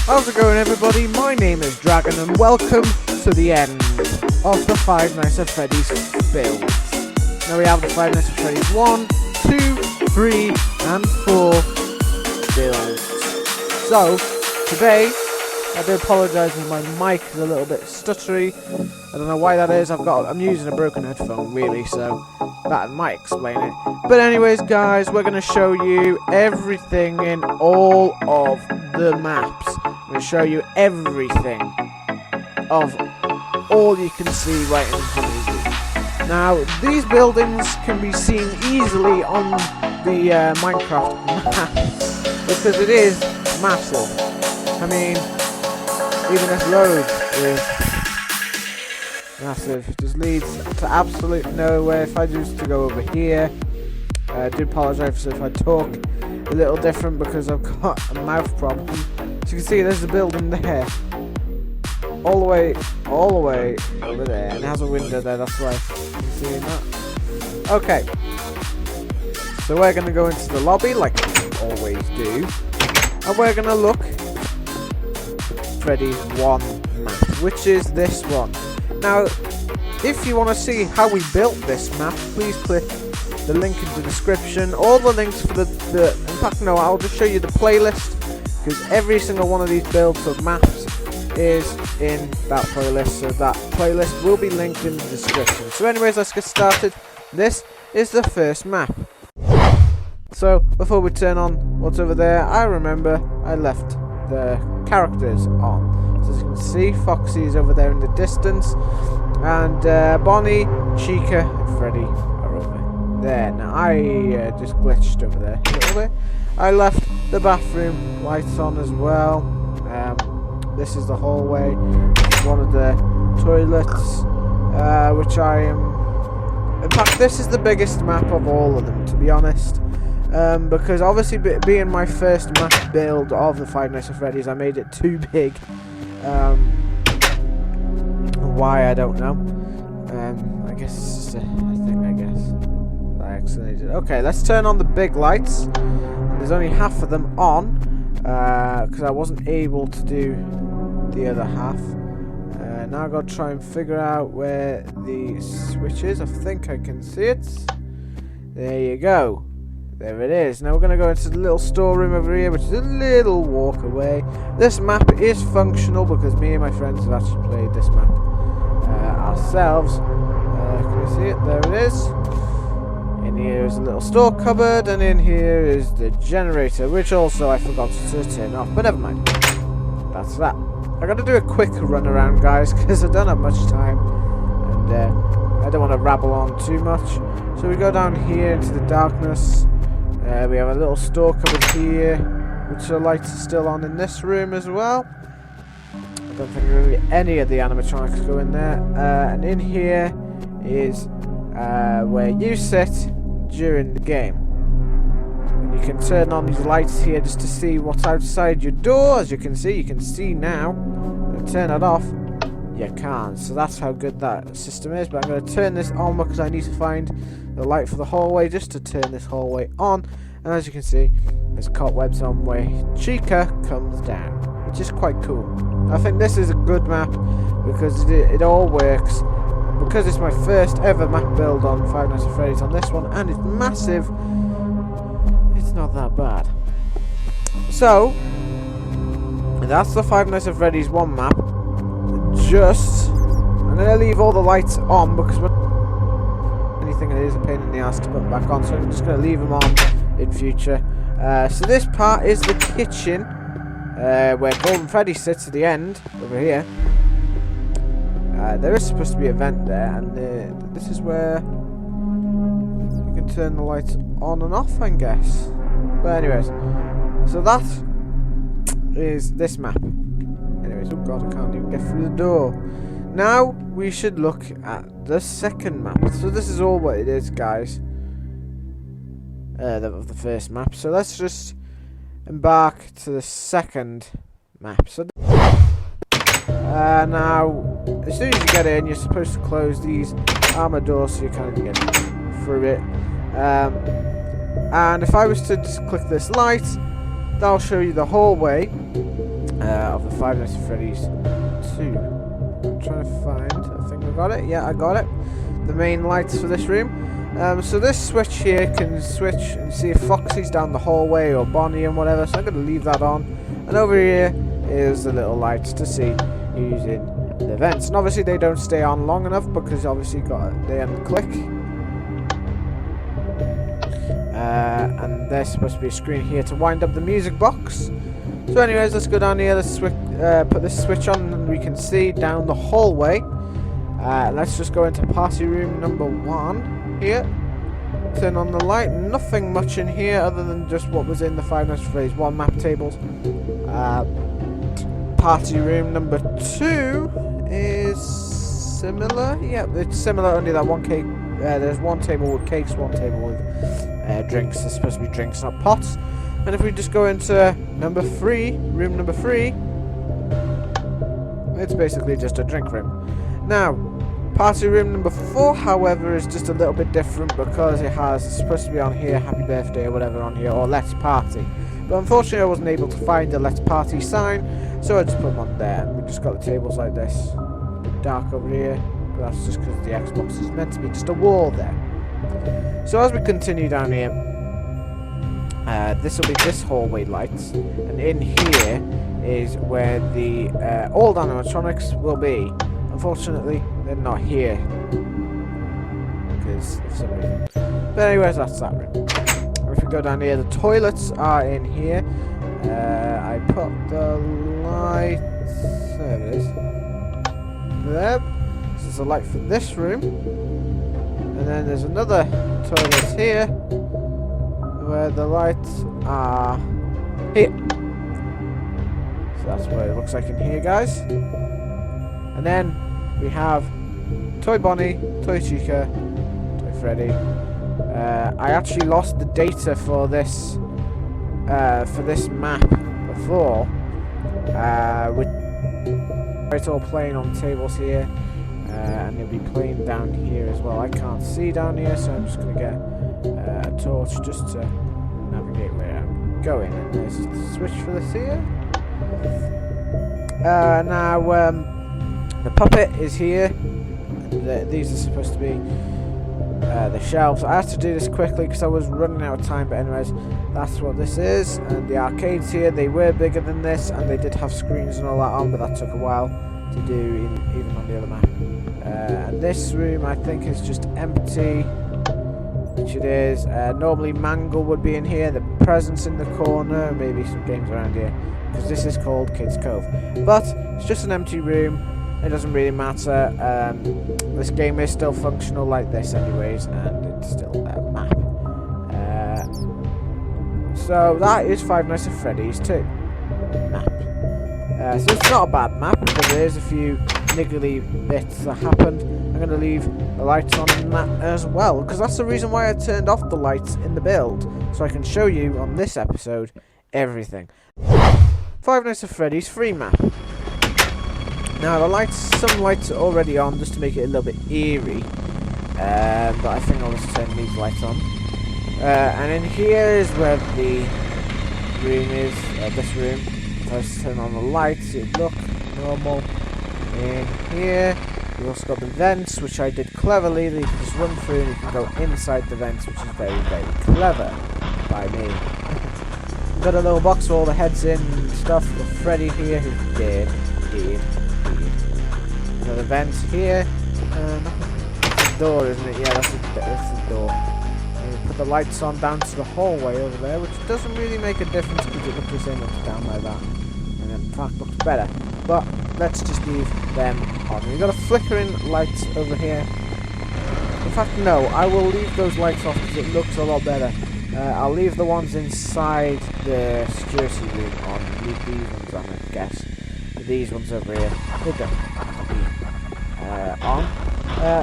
How's it going, everybody? My name is Dragon and welcome to the end of the Five Nights at Freddy's builds. Now we have the Five Nights at Freddy's 1, 2, 3 and 4 builds. So, today, I do apologise if my mic is a little bit stuttery. I don't know why that is. I'm using a broken headphone really, so that might explain it. But anyways, guys, we're going to show you everything in all of the maps. I'm going to show you everything of all you can see right in front of you. Now, these buildings can be seen easily on the Minecraft map because it is massive. I mean, even this road is massive. It just leads to absolute nowhere. If I choose to go over here, I do apologise if I talk a little different because I've got a mouth problem. As you can see, there's a building there, all the way over there, and it has a window there. That's why you see that. Okay, so we're gonna go into the lobby like we always do, and we're gonna look Freddy's 1 map, which is this one. Now, if you want to see how we built this map, please click the link in the description. All the links for in fact, no, I'll just show you the playlist, because every single one of these builds of maps is in that playlist, so that playlist will be linked in the description. So anyways, let's get started. This is the first map. So, before we turn on what's over there, I remember I left the characters on. So as you can see, Foxy is over there in the distance, and Bonnie, Chica and Freddy are over there. Now I just glitched over there a little bit. I left the bathroom lights on as well. This is the hallway, one of the toilets, which I am, in fact this is the biggest map of all of them, to be honest. Because obviously being my first map build of the Five Nights at Freddy's, I made it too big. Why, I don't know. I guess I accidentally did. Okay, let's turn on the big lights. There's only half of them on, because I wasn't able to do the other half. Now I've got to try and figure out where the switch is. I think I can see it. There you go. There it is. Now we're going to go into the little storeroom over here, which is a little walk away. This map is functional because me and my friends have actually played this map ourselves. Can you see it? There it is. In here is a little store cupboard, and in here is the generator, which also I forgot to turn off, but never mind. That's that. I got to do a quick run around, guys, because I don't have much time, and I don't want to rabble on too much. So we go down here into the darkness. We have a little store cupboard here, which the lights are still on in this room as well. I don't think really any of the animatronics go in there. And in here is where you sit during the game. And you can turn on these lights here just to see what's outside your door. As you can see now. And turn it off, you can't. So that's how good that system is. But I'm going to turn this on because I need to find the light for the hallway just to turn this hallway on. And as you can see, there's cobwebs on where Chica comes down, which is quite cool. I think this is a good map because it all works. Because it's my first ever map build on Five Nights at Freddy's on this one, and it's massive, it's not that bad. So that's the Five Nights at Freddy's 1 map. I'm going to leave all the lights on because anything it is a pain in the ass to put back on, so I'm just going to leave them on in future. So this part is the kitchen, where Golden Freddy sits at the end, over here. There is supposed to be a vent there, and this is where you can turn the lights on and off, I guess. But anyways, so that is this map. Anyways, oh god, I can't even get through the door. Now we should look at the second map. So this is all what it is, guys. Of the first map. So let's just embark to the second map. So now, as soon as you get in, you're supposed to close these armor doors so you kind of get through it. And if I was to just click this light, that'll show you the hallway of the Five Nights at Freddy's 2. I'm trying to find, I think I got it. Yeah, I got it. The main lights for this room. So this switch here can switch and see if Foxy's down the hallway or Bonnie and whatever, so I'm going to leave that on. And over here is the little lights to see who's in the vents. And obviously they don't stay on long enough because obviously they unclick. And there's supposed to be a screen here to wind up the music box. So anyways, let's go down here, let's put this switch on and we can see down the hallway. Let's just go into party room number 1 here. Turn on the light. Nothing much in here other than just what was in the Five Nights at Freddy's 1 map tables. Party room number 2 is similar. Yeah, it's similar, only that one cake. There's one table with cakes, one table with drinks. There's supposed to be drinks, not pots. And if we just go into number 3, room number 3, it's basically just a drink room. Now, party room number 4, however, is just a little bit different because it's supposed to be on here, happy birthday or whatever on here, or let's party. But unfortunately I wasn't able to find the let's party sign, so I just put them on there. We just got the tables like this. A bit dark over here, but that's just because the Xbox is meant to be just a wall there. So as we continue down here, this will be this hallway lights, and in here is where the old animatronics will be. Unfortunately, they're not here because of some reason. But anyways, that's that room. If we go down here, the toilets are in here. I put the lights. There it is. There. This is a light for this room, and then there's another toilet here where the lights are here. So that's what it looks like in here, guys. And then we have Toy Bonnie, Toy Chica, Toy Freddy. I actually lost the data for this map before. It's all playing on tables here, and it'll be playing down here as well. I can't see down here, so I'm just gonna get a torch just to navigate where I'm going. And there's a switch for this here. Now. The puppet is here. These are supposed to be the shelves. I had to do this quickly because I was running out of time, but anyways, that's what this is. And the arcades here, they were bigger than this, and they did have screens and all that on, but that took a while to do, even on the other map. And this room, I think, is just empty, which it is. Normally Mangle would be in here, the presents in the corner, maybe some games around here, because this is called Kids Cove. But it's just an empty room. It doesn't really matter. This game is still functional like this anyways, and it's still a map. So that is Five Nights at Freddy's 2 map. So it's not a bad map, but there is a few niggly bits that happened. I'm going to leave the lights on in that as well, because that's the reason why I turned off the lights in the build, so I can show you on this episode everything. Five Nights at Freddy's 3 map. Now some lights are already on just to make it a little bit eerie, but I think I'll just turn these lights on. And in here is where the room is, this room. If I just turn on the lights, it look normal. In here, we've also got the vents, which I did cleverly, that you can just run through and you can go inside the vents, which is very, very clever by me. Got a little box with all the heads in and stuff, with Freddy here, who's dead. Another vents here, that's the door, isn't it? Yeah, that's the door. And we put the lights on down to the hallway over there, which doesn't really make a difference because it looks the same up down like that. And then in fact looks better. But let's just leave them on. We've got a flickering lights over here. In fact, no, I will leave those lights off because it looks a lot better. I'll leave the ones inside the security room on. Leave these ones on, I guess. These ones over here, they don't have to be on.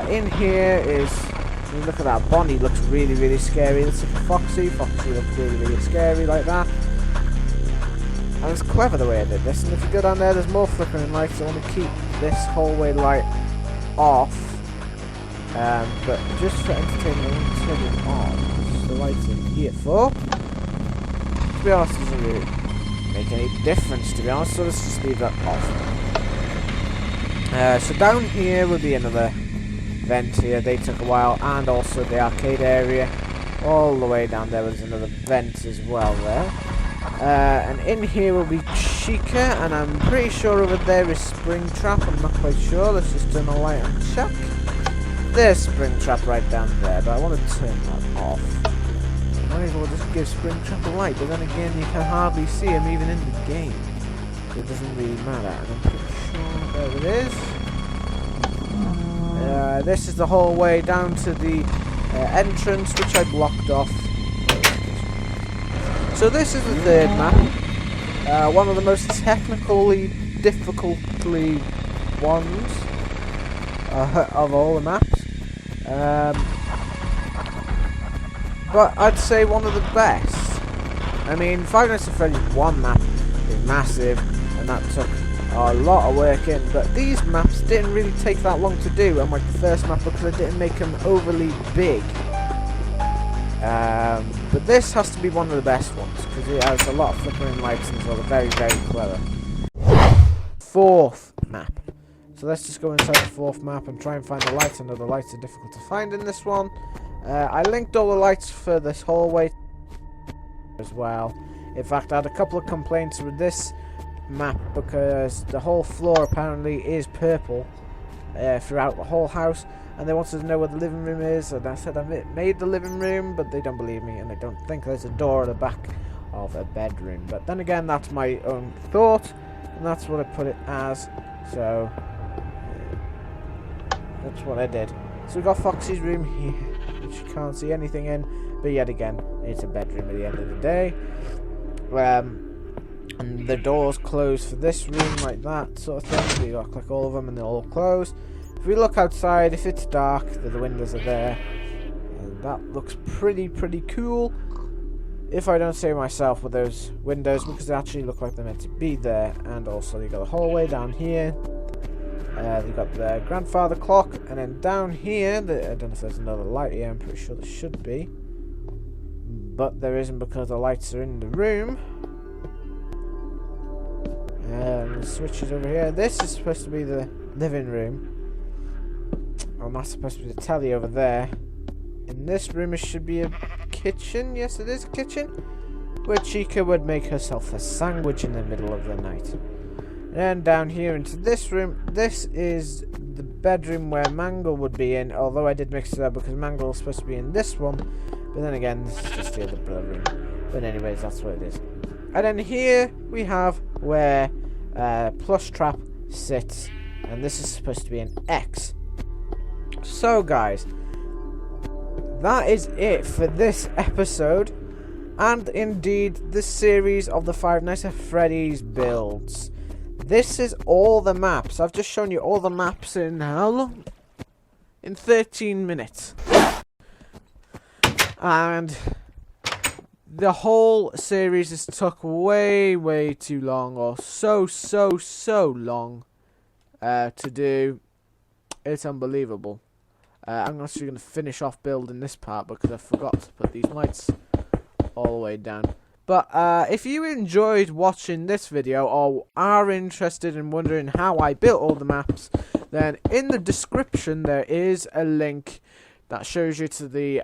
In here is, look at that, Bonnie looks really, really scary. Let's look at Foxy. Foxy looks really, really scary like that. And it's clever the way I did this. And if you go down there, there's more flickering lights. I want to keep this hallway light off. But just for entertainment, I want to turn it on. Just the lights in here for. To be honest, make any difference, to be honest, so let's just leave that off. So down here will be another vent here. They took a while, and also the arcade area. All the way down there was another vent as well there. And in here will be Chica, and I'm pretty sure over there is Springtrap. I'm not quite sure. Let's just turn the light and check. There's Springtrap right down there, but I want to turn that off. Might as well just give Springtrap a light, but then again, you can hardly see him even in the game. So it doesn't really matter, and I'm pretty sure there it is. This is the hallway down to the entrance, which I blocked off. So this is the third map. One of the most technically difficultly ones of all the maps. But I'd say one of the best. I mean, Five Nights at Freddy's 1 map is massive, and that took a lot of work in, but these maps didn't really take that long to do, unlike the first map, because I didn't make them overly big. But this has to be one of the best ones, because it has a lot of flickering lights and as well. Very, very clever. Fourth map. So let's just go inside the fourth map and try and find the lights. I know the lights are difficult to find in this one. I linked all the lights for this hallway as well. In fact, I had a couple of complaints with this map because the whole floor apparently is purple throughout the whole house, and they wanted to know where the living room is, and I said I made the living room, but they don't believe me, and I don't think there's a door at the back of a bedroom. But then again, that's my own thought, and that's what I put it as, so that's what I did. So we got Foxy's room here, which you can't see anything in, but yet again, it's a bedroom at the end of the day. And the doors close for this room like that sort of thing, so you gotta click all of them and they'll all close. If we look outside, if it's dark, the windows are there, and that looks pretty cool, if I don't say myself, with those windows, because they actually look like they're meant to be there. And also you got a hallway down here, you got the grandfather clock, and then down here, I don't know if there's another light here, I'm pretty sure there should be, but there isn't because the lights are in the room. And the switches over here. This is supposed to be the living room, and that's supposed to be the telly over there. In this room it should be a kitchen. Yes, it is a kitchen, where Chica would make herself a sandwich in the middle of the night. And then down here into this room, this is the bedroom where Mangle would be in, although I did mix it up because Mangle is supposed to be in this one, but then again, this is just the other brother room. But anyways, that's what it is. And then here we have where Plush Trap sits, and this is supposed to be an X. So guys, that is it for this episode, and indeed this series of the Five Nights at Freddy's builds. This is all the maps. I've just shown you all the maps in how long? In 13 minutes. And the whole series has took way too long, or so long to do. It's unbelievable. I'm actually going to finish off building this part because I forgot to put these lights all the way down. But if you enjoyed watching this video, or are interested in wondering how I built all the maps, then in the description there is a link that shows you to the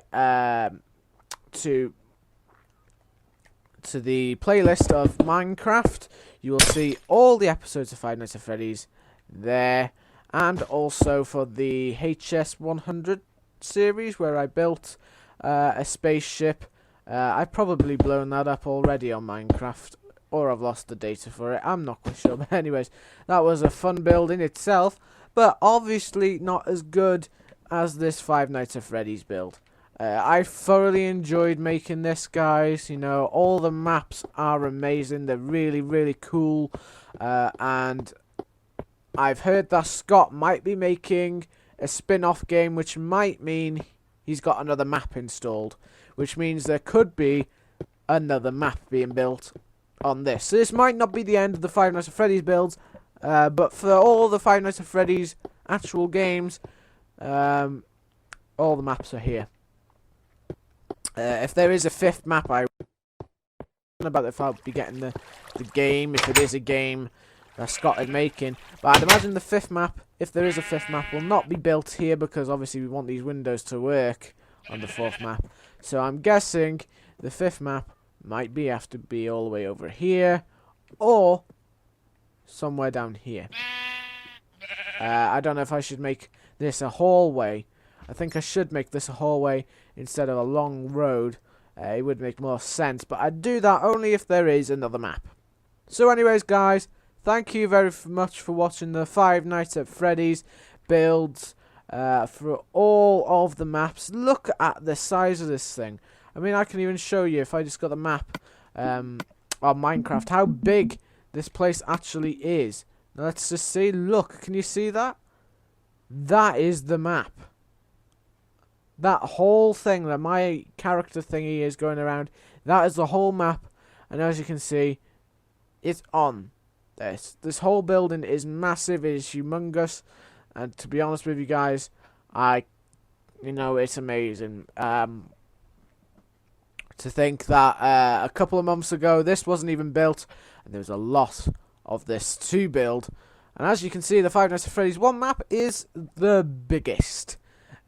to the playlist of Minecraft. You will see all the episodes of Five Nights at Freddy's there, and also for the HS100 series where I built a spaceship. I've probably blown that up already on Minecraft, or I've lost the data for it, I'm not quite sure. But anyways, that was a fun build in itself, but obviously not as good as this Five Nights at Freddy's build. I thoroughly enjoyed making this, guys. You know, all the maps are amazing. They're really cool. And I've heard that Scott might be making a spin-off game, which might mean he's got another map installed, which means there could be another map being built on this. So this might not be the end of the Five Nights at Freddy's builds, but for all the Five Nights at Freddy's actual games, all the maps are here. If there is a fifth map, I about if I'll be getting the game, if it is a game that Scott is making. But I'd imagine the 5th map, if there is a 5th map, will not be built here because obviously we want these windows to work on the 4th map. So I'm guessing the 5th map might have to be all the way over here or somewhere down here. I don't know if I should make this a hallway. I think I should make this a hallway instead of a long road. It would make more sense, but I'd do that only if there is another map. So anyways, guys, thank you very much for watching the Five Nights at Freddy's builds for all of the maps. Look at the size of this thing. I mean, I can even show you, if I just got the map on Minecraft, how big this place actually is. Now let's just see. Look, can you see that? That is the map. That whole thing that my character thingy is going around, that is the whole map. And as you can see, it's on this. This whole building is massive, it is humongous. And to be honest with you guys, it's amazing. To think that a couple of months ago, this wasn't even built, and there was a lot of this to build. And as you can see, the Five Nights at Freddy's 1 map is the biggest.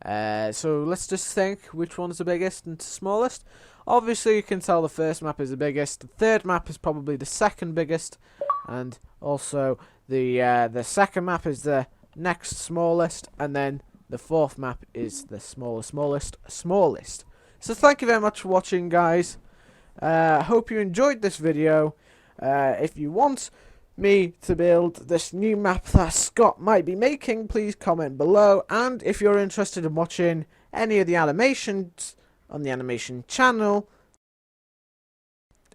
So let's just think which one's the biggest and smallest. Obviously, you can tell the 1st map is the biggest. The 3rd map is probably the 2nd biggest, and also the 2nd map is the next smallest, and then the 4th map is the smallest. So thank you very much for watching, guys. Hope you enjoyed this video. If you want me to build this new map that Scott might be making, please comment below. And if you're interested in watching any of the animations on the animation channel,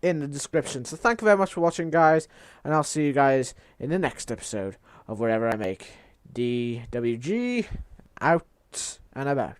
in the description. So thank you very much for watching, guys, and I'll see you guys in the next episode of Wherever I Make. DWG out and about.